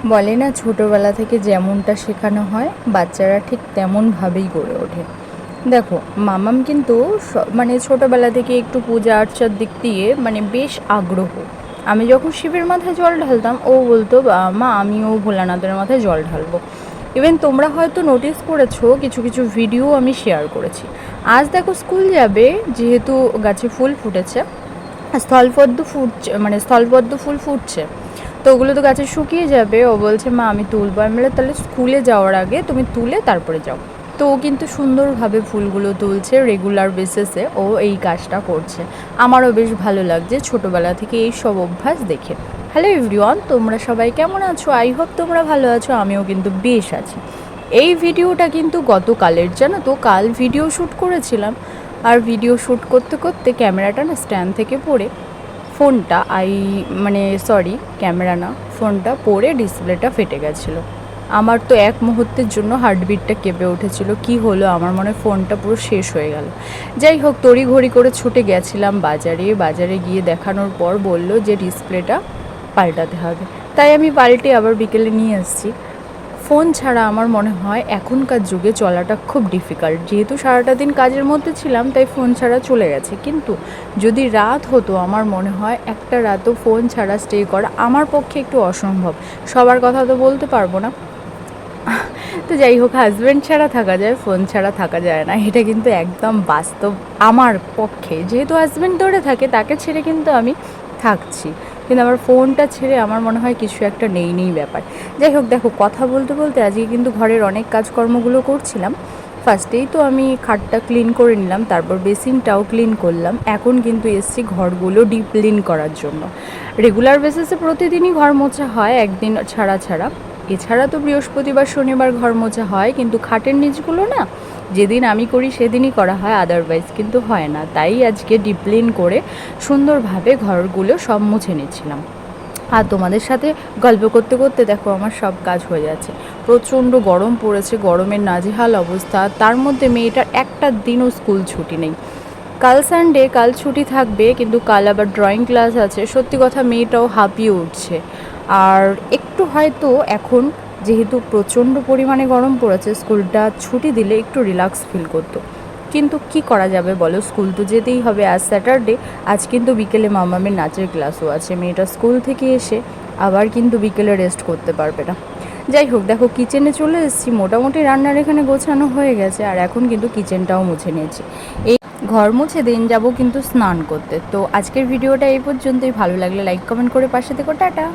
বলে না ছোটোবেলা থেকে যেমনটা শেখানো হয় বাচ্চারা ঠিক তেমনভাবেই গড়ে ওঠে। দেখো, মামাম কিন্তু মানে ছোটোবেলা থেকে একটু পূজা আর্চার দিক দিয়ে মানে বেশ আগ্রহ। আমি যখন শিবের মাথায় জল ঢালতাম ও বলতো, মা আমিও ভোলানাথের মাথায় জল ঢালবো। ইভেন তোমরা হয়তো নোটিস করেছো কিছু কিছু ভিডিও আমি শেয়ার করেছি। আজ দেখো স্কুল যাবে, যেহেতু গাছে ফুল ফুটেছে, স্থলপদ্ম ফুটছে, মানে স্থলপদ্ম ফুল ফুটছে, তো ওগুলো তো গাছে শুকিয়ে যাবে। ও বলছে, মা আমি তুলবো। আমি বলে, তাহলে স্কুলে যাওয়ার আগে তুমি তুলে তারপরে যাও। তো ও কিন্তু সুন্দরভাবে ফুলগুলো তুলছে, রেগুলার বেসিসে ও এই কাজটা করছে। আমারও বেশ ভালো লাগছে ছোটোবেলা থেকে এই সব অভ্যাস দেখে। হ্যালো এভরিওয়ান, তোমরা সবাই কেমন আছো? আই হোপ তোমরা ভালো আছো, আমিও কিন্তু বেশ আছি। এই ভিডিওটা কিন্তু গতকালের, জানো তো, কাল ভিডিও শ্যুট করেছিলাম। আর ভিডিও শ্যুট করতে করতে ক্যামেরাটা না স্ট্যান্ড থেকে পড়ে ফোনটা ক্যামেরা না, ফোনটা পড়ে ডিসপ্লেটা ফেটে গেছিলো। আমার তো এক মুহূর্তের জন্য হার্টবিটটা কেঁপে উঠেছিল, কি হলো আমার, মনে হয় ফোনটা পুরো শেষ হয়ে গেল। যাই হোক, তড়িঘড়ি করে ছুটে গেছিলাম বাজারে গিয়ে দেখানোর পর বলল যে ডিসপ্লেটা পাল্টাতে হবে। তাই আমি পাল্টে আবার বিকেলে নিয়ে এসেছি। ফোন ছাড়া আমার মনে হয় এখনকার যুগে চলাটা খুব ডিফিকাল্ট। যেহেতু সারাটা দিন কাজের মধ্যে ছিলাম, তাই ফোন ছাড়া চলে গেছে। কিন্তু যদি রাত হতো, আমার মনে হয় একটা রাতও ফোন ছাড়া স্টে করা আমার পক্ষে একটু অসম্ভব। সবার কথা তো বলতে পারবো না। তো যাই হোক, হাজব্যান্ড ছাড়া থাকা যায়, ফোন ছাড়া থাকা যায় না, এটা কিন্তু একদম বাস্তব আমার পক্ষে। যেহেতু হাজব্যান্ড ধরে থাকে, তাকে ছেড়ে কিন্তু আমি থাকছি, কিন্তু আমার ফোনটা ছেড়ে আমার মনে হয় কিছু একটা নেই ব্যাপার। যাই হোক, দেখো, কথা বলতে বলতে আজকে কিন্তু ঘরের অনেক কাজকর্মগুলো করছিলাম। ফার্স্টেই তো আমি খাটটা ক্লিন করে নিলাম, তারপর বেসিনটাও ক্লিন করলাম। এখন কিন্তু এসছি ঘরগুলো ডিপ ক্লিন করার জন্য। রেগুলার বেসিসে প্রতিদিনই ঘর মোছা হয়, একদিন ছাড়া ছাড়া। এছাড়া তো বৃহস্পতিবার শনিবার ঘর মোছা হয়, কিন্তু খাটের নিচগুলো না যেদিন আমি করি সেদিনই করা হয়, আদারওয়াইজ কিন্তু হয় না। তাই আজকে ডিপ ক্লিন করে সুন্দরভাবে ঘরগুলো সব মুছে নিচ্ছিলাম। আর তোমাদের সাথে গল্প করতে করতে দেখো আমার সব কাজ হয়ে যাচ্ছে। প্রচণ্ড গরম পড়েছে, গরমের নাজেহাল অবস্থা। তার মধ্যে মেয়েটার একটা দিনও স্কুল ছুটি নেই। কাল সানডে, কাল ছুটি থাকবে, কিন্তু কাল আবার ড্রয়িং ক্লাস আছে। সত্যি কথা, মেয়েটাও হাঁপিয়ে উঠছে। আর একটু হয়তো এখন, যেহেতু প্রচণ্ড পরিমাণে গরম পড়েছে, স্কুলটা ছুটি দিলে একটু রিল্যাক্স ফিল করতো। কিন্তু কি করা যাবে বলো, স্কুল তো যেতেই হবে। আজ স্যাটারডে, আজ কিন্তু বিকেলে মামামের নাচের ক্লাসও আছে। মেয়েটা স্কুল থেকে এসে আবার কিন্তু বিকেলে রেস্ট করতে পারবে না। যাই হোক, দেখো কিচেনে চলে এসেছি। মোটামুটি রান্নার এখানে গোছানো হয়ে গেছে, আর এখন কিন্তু কিচেনটাও মুছে নিয়েছি। এই ঘর মুছে দিন যাব কিন্তু স্নান করতে। তো আজকের ভিডিওটা এই পর্যন্তই। ভালো লাগলে লাইক কমেন্ট করে পাশে থেকো। টাটা।